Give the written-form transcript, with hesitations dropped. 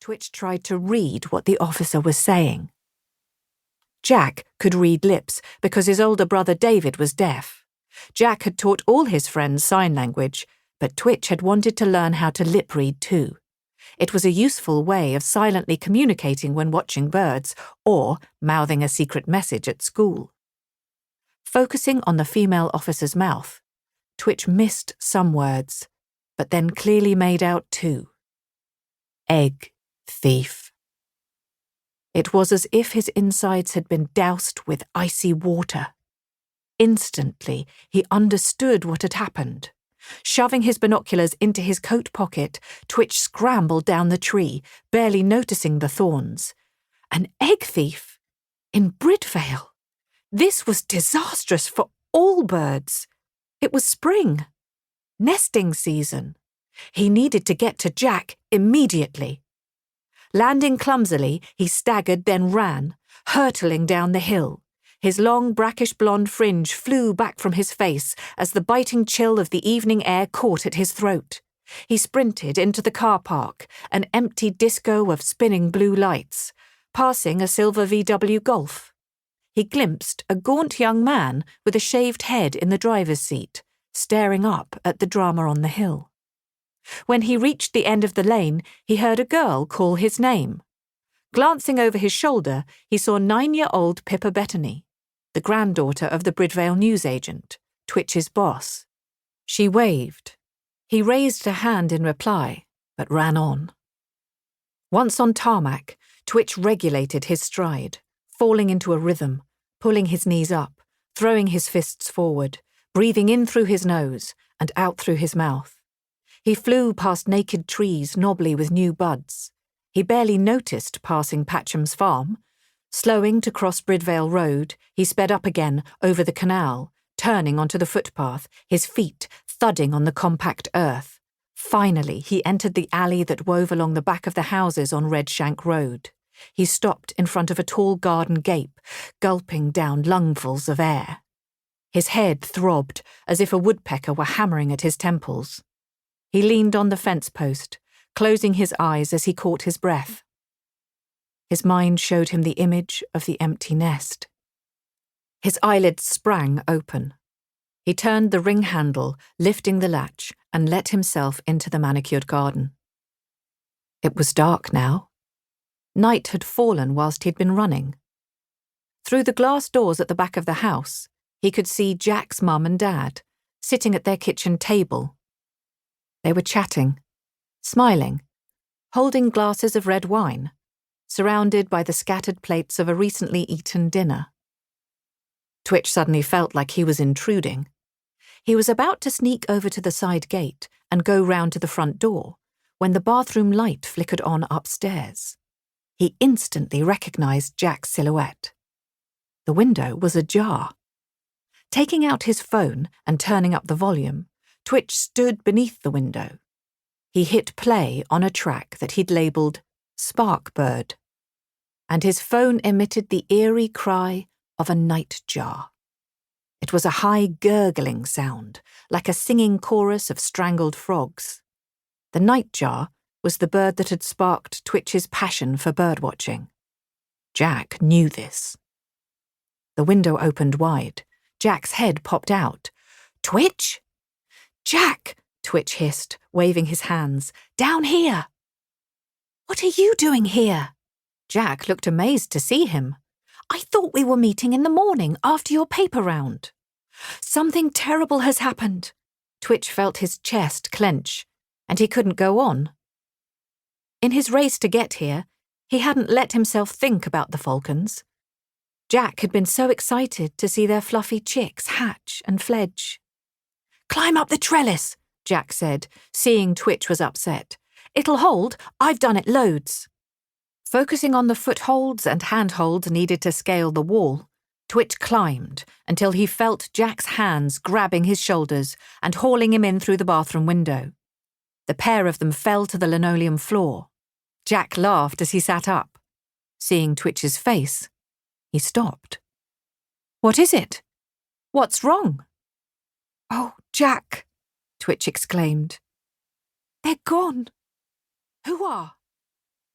Twitch tried to read what the officer was saying. Jack could read lips because his older brother David was deaf. Jack had taught all his friends sign language, but Twitch had wanted to learn how to lip read too. It was a useful way of silently communicating when watching birds or mouthing a secret message at school. Focusing on the female officer's mouth, Twitch missed some words, but then clearly made out two. Egg thief. It was as if his insides had been doused with icy water. Instantly, he understood what had happened. Shoving his binoculars into his coat pocket, Twitch scrambled down the tree, barely noticing the thorns. An egg thief? In Bridvale? This was disastrous for all birds. It was spring. Nesting season. He needed to get to Jack immediately. Landing clumsily, he staggered, then ran, hurtling down the hill. His long, brackish blonde fringe flew back from his face as the biting chill of the evening air caught at his throat. He sprinted into the car park, an empty disco of spinning blue lights, passing a silver VW Golf. He glimpsed a gaunt young man with a shaved head in the driver's seat, staring up at the drama on the hill. When he reached the end of the lane, he heard a girl call his name. Glancing over his shoulder, he saw 9-year-old Pippa Bettany, the granddaughter of the Bridvale newsagent, Twitch's boss. She waved. He raised a hand in reply, but ran on. Once on tarmac, Twitch regulated his stride, falling into a rhythm, pulling his knees up, throwing his fists forward, breathing in through his nose and out through his mouth. He flew past naked trees knobbly with new buds. He barely noticed passing Patcham's farm. Slowing to cross Bridvale Road, he sped up again over the canal, turning onto the footpath, his feet thudding on the compact earth. Finally, he entered the alley that wove along the back of the houses on Redshank Road. He stopped in front of a tall garden gate, gulping down lungfuls of air. His head throbbed as if a woodpecker were hammering at his temples. He leaned on the fence post, closing his eyes as he caught his breath. His mind showed him the image of the empty nest. His eyelids sprang open. He turned the ring handle, lifting the latch, and let himself into the manicured garden. It was dark now. Night had fallen whilst he'd been running. Through the glass doors at the back of the house, he could see Jack's mum and dad, sitting at their kitchen table. They were chatting, smiling, holding glasses of red wine, surrounded by the scattered plates of a recently eaten dinner. Twitch suddenly felt like he was intruding. He was about to sneak over to the side gate and go round to the front door when the bathroom light flickered on upstairs. He instantly recognized Jack's silhouette. The window was ajar. Taking out his phone and turning up the volume, Twitch stood beneath the window. He hit play on a track that he'd labelled Sparkbird, and his phone emitted the eerie cry of a nightjar. It was a high gurgling sound, like a singing chorus of strangled frogs. The nightjar was the bird that had sparked Twitch's passion for birdwatching. Jack knew this. The window opened wide. Jack's head popped out. "Twitch?" "Jack!" Twitch hissed, waving his hands. "Down here!" "What are you doing here?" Jack looked amazed to see him. "I thought we were meeting in the morning after your paper round." "Something terrible has happened." Twitch felt his chest clench, and he couldn't go on. In his race to get here, he hadn't let himself think about the falcons. Jack had been so excited to see their fluffy chicks hatch and fledge. "Climb up the trellis," Jack said, seeing Twitch was upset. "It'll hold. I've done it loads." Focusing on the footholds and handholds needed to scale the wall, Twitch climbed until he felt Jack's hands grabbing his shoulders and hauling him in through the bathroom window. The pair of them fell to the linoleum floor. Jack laughed as he sat up. Seeing Twitch's face, he stopped. "What is it? What's wrong?" "Oh, Jack," Twitch exclaimed. "They're gone." "Who are?"